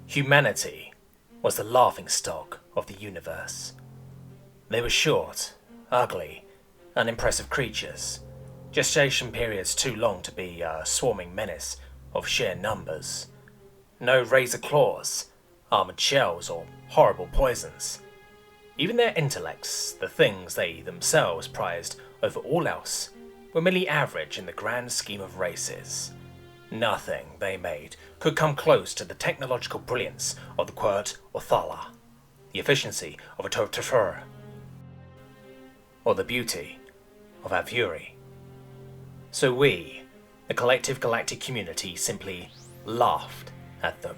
Humanity was the laughingstock of the universe. They were short, ugly, unimpressive creatures, gestation periods too long to be a swarming menace of sheer numbers. No razor claws, armored shells, or horrible poisons. Even their intellects, the things they themselves prized over all else, were merely average in the grand scheme of races. Nothing they made could come close to the technological brilliance of the Tshirt or Thala, the efficiency of a Tofur, or the beauty of Avuri. So we, the collective galactic community, simply laughed at them.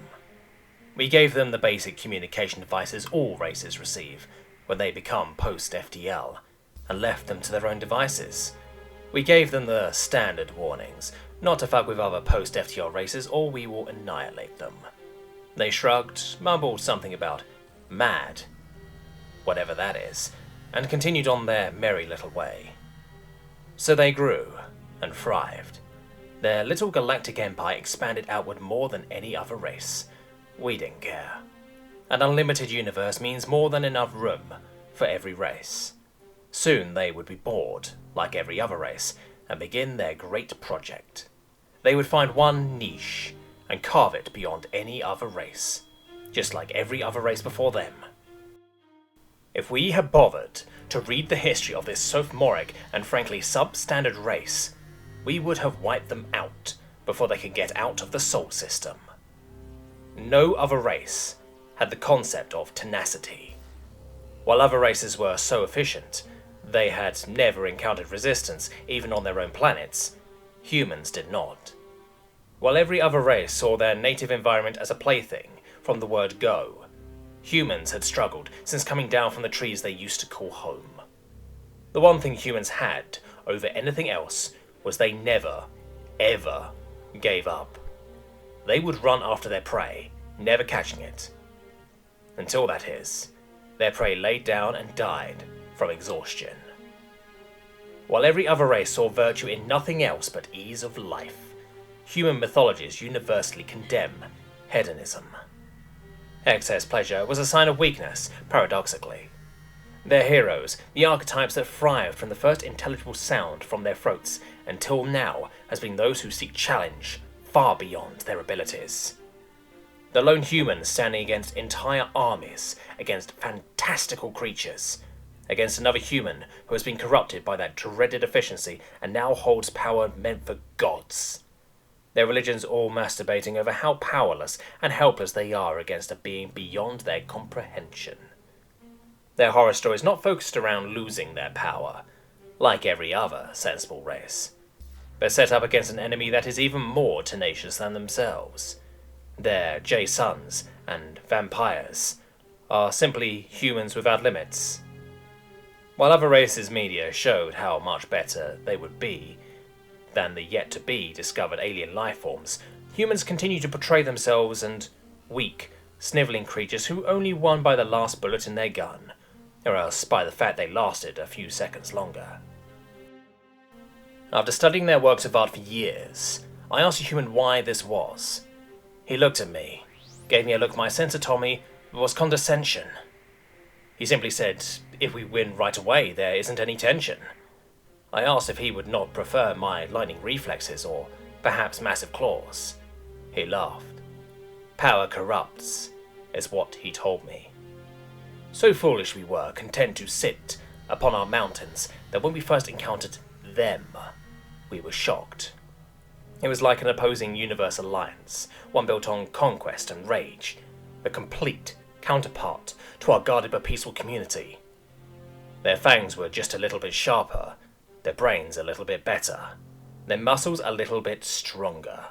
We gave them the basic communication devices all races receive when they become post-FTL, and left them to their own devices. We gave them the standard warnings, not to fuck with other post-FTL races or we will annihilate them. They shrugged, mumbled something about mad, whatever that is, and continued on their merry little way. So they grew and thrived. Their little galactic empire expanded outward more than any other race. We didn't care. An unlimited universe means more than enough room for every race. Soon they would be bored, like every other race, and begin their great project. They would find one niche and carve it beyond any other race, just like every other race before them. If we had bothered to read the history of this sophomoric and frankly substandard race, we would have wiped them out before they could get out of the Sol system. No other race had the concept of tenacity. While other races were so efficient, they had never encountered resistance, even on their own planets. Humans did not. While every other race saw their native environment as a plaything, from the word go, humans had struggled since coming down from the trees they used to call home. The one thing humans had over anything else was they never, ever gave up. They would run after their prey, never catching it. Until, that is, their prey laid down and died from exhaustion. While every other race saw virtue in nothing else but ease of life, human mythologies universally condemn hedonism. Excess pleasure was a sign of weakness, paradoxically. Their heroes, the archetypes that thrived from the first intelligible sound from their throats until now, has been those who seek challenge far beyond their abilities. The lone human standing against entire armies, against fantastical creatures, against another human who has been corrupted by that dreaded efficiency and now holds power meant for gods. Their religions all masturbating over how powerless and helpless they are against a being beyond their comprehension. Their horror stories not focused around losing their power, like every other sensible race, but set up against an enemy that is even more tenacious than themselves. Their J-Suns and vampires are simply humans without limits. While other races' media showed how much better they would be than the yet-to-be discovered alien lifeforms, humans continue to portray themselves as weak, snivelling creatures who only won by the last bullet in their gun, or else by the fact they lasted a few seconds longer. After studying their works of art for years, I asked a human why this was. He looked at me, gave me a look my sensor told me was condescension. He simply said, if we win right away, there isn't any tension. I asked if he would not prefer my lightning reflexes or perhaps massive claws. He laughed. Power corrupts, is what he told me. So foolish we were, content to sit upon our mountains, that when we first encountered them, we were shocked. It was like an opposing universe alliance, one built on conquest and rage, the complete counterpart to our guarded but peaceful community. Their fangs were just a little bit sharper, their brains a little bit better, their muscles a little bit stronger.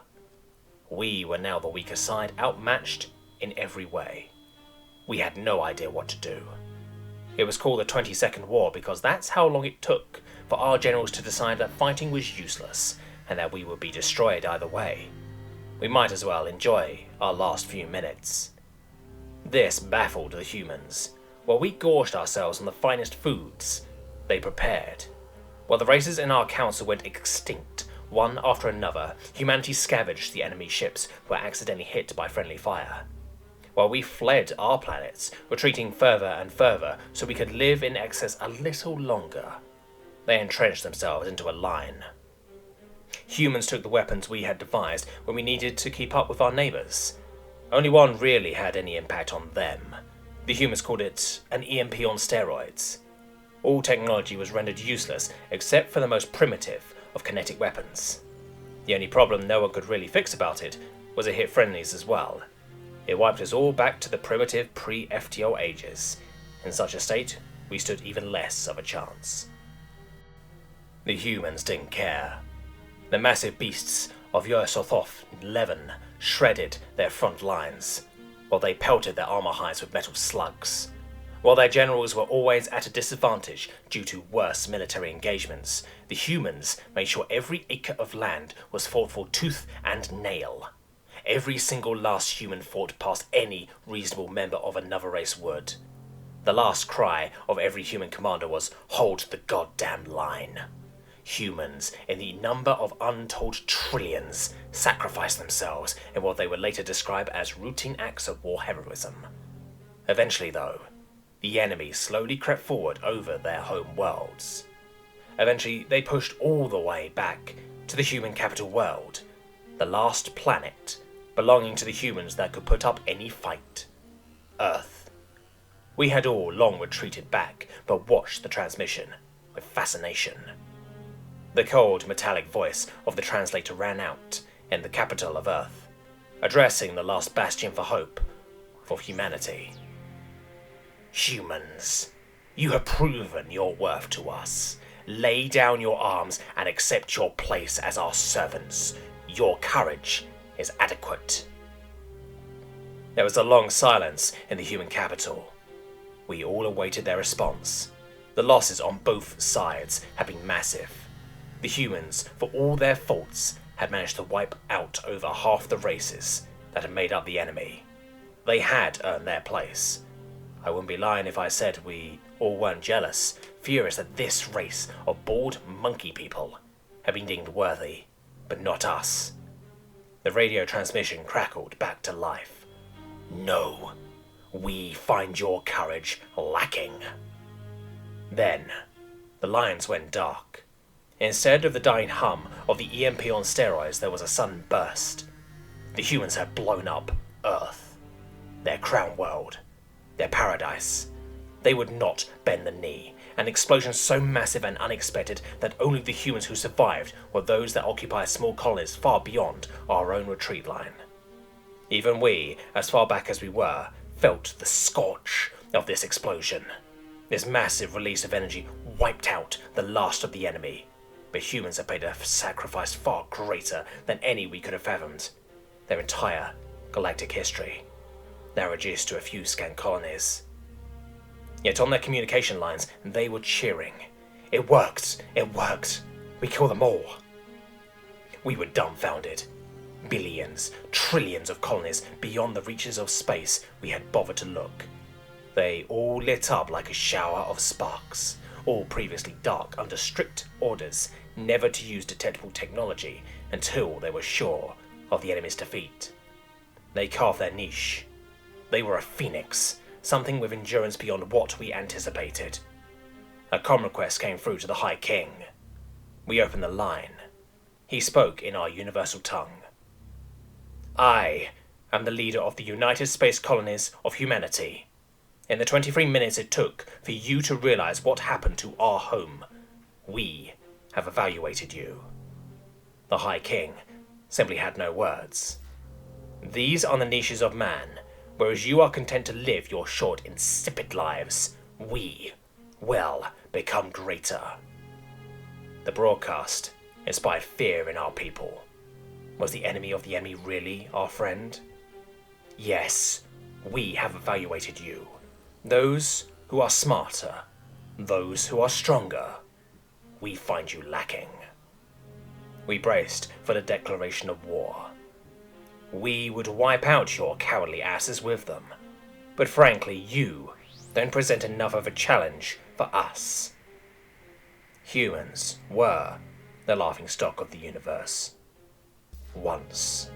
We were now the weaker side, outmatched in every way. We had no idea what to do. It was called the 20-second war because that's how long it took for our generals to decide that fighting was useless and that we would be destroyed either way. We might as well enjoy our last few minutes. This baffled the humans. While we gorged ourselves on the finest foods, they prepared. While the races in our council went extinct, one after another, humanity scavenged the enemy ships who were accidentally hit by friendly fire. while we fled our planets, retreating further and further so we could live in excess a little longer. They entrenched themselves into a line. Humans took the weapons we had devised when we needed to keep up with our neighbours. Only one really had any impact on them. The humans called it an EMP on steroids. All technology was rendered useless except for the most primitive of kinetic weapons. The only problem no one could really fix about it was it hit friendlies as well. It wiped us all back to the primitive pre-FTL ages. In such a state, we stood even less of a chance. The humans didn't care. The massive beasts of Yosothoth 11 shredded their front lines, while they pelted their armor hides with metal slugs. While their generals were always at a disadvantage due to worse military engagements, the humans made sure every acre of land was fought for tooth and nail. Every single last human fought past any reasonable member of another race would. The last cry of every human commander was, "Hold the goddamn line." Humans, in the number of untold trillions, sacrificed themselves in what they would later describe as routine acts of war heroism. Eventually, though, the enemy slowly crept forward over their home worlds. Eventually, they pushed all the way back to the human capital world, the last planet belonging to the humans that could put up any fight. Earth. We had all long retreated back, but watched the transmission with fascination. The cold, metallic voice of the translator rang out in the capital of Earth, addressing the last bastion for hope for humanity. "Humans, you have proven your worth to us. Lay down your arms and accept your place as our servants. Your courage is adequate." There was a long silence in the human capital. We all awaited their response. The losses on both sides had been massive. The humans, for all their faults, had managed to wipe out over half the races that had made up the enemy. They had earned their place. I wouldn't be lying if I said we all weren't jealous, furious that this race of bald monkey people had been deemed worthy, but not us. The radio transmission crackled back to life. "No, we find your courage lacking." Then, the lines went dark. Instead of the dying hum of the EMP on steroids, there was a sudden burst. The humans had blown up Earth, their crown world, their paradise. They would not bend the knee. An explosion so massive and unexpected that only the humans who survived were those that occupied small colonies far beyond our own retreat line. Even we, as far back as we were, felt the scorch of this explosion. This massive release of energy wiped out the last of the enemy. But humans had paid a sacrifice far greater than any we could have fathomed. Their entire galactic history, now reduced to a few scant colonies. Yet on their communication lines, they were cheering. "It worked! It worked! We killed them all!" We were dumbfounded. Billions, trillions of colonies beyond the reaches of space we had bothered to look. They all lit up like a shower of sparks, all previously dark under strict orders never to use detectable technology until they were sure of the enemy's defeat. They carved their niche. They were a phoenix, something with endurance beyond what we anticipated. A comm request came through to the High King. We opened the line. He spoke in our universal tongue. "I am the leader of the United Space Colonies of Humanity. In the 23 minutes it took for you to realize what happened to our home, we have evaluated you." The High King simply had no words. "These are the niches of man, whereas you are content to live your short, insipid lives. We will become greater." The broadcast inspired fear in our people. Was the enemy of the enemy really our friend? "Yes, we have evaluated you. Those who are smarter, those who are stronger, we find you lacking." We braced for the declaration of war. We would wipe out your cowardly asses with them, but frankly you don't present enough of a challenge for us. Humans were the laughingstock of the universe. Once.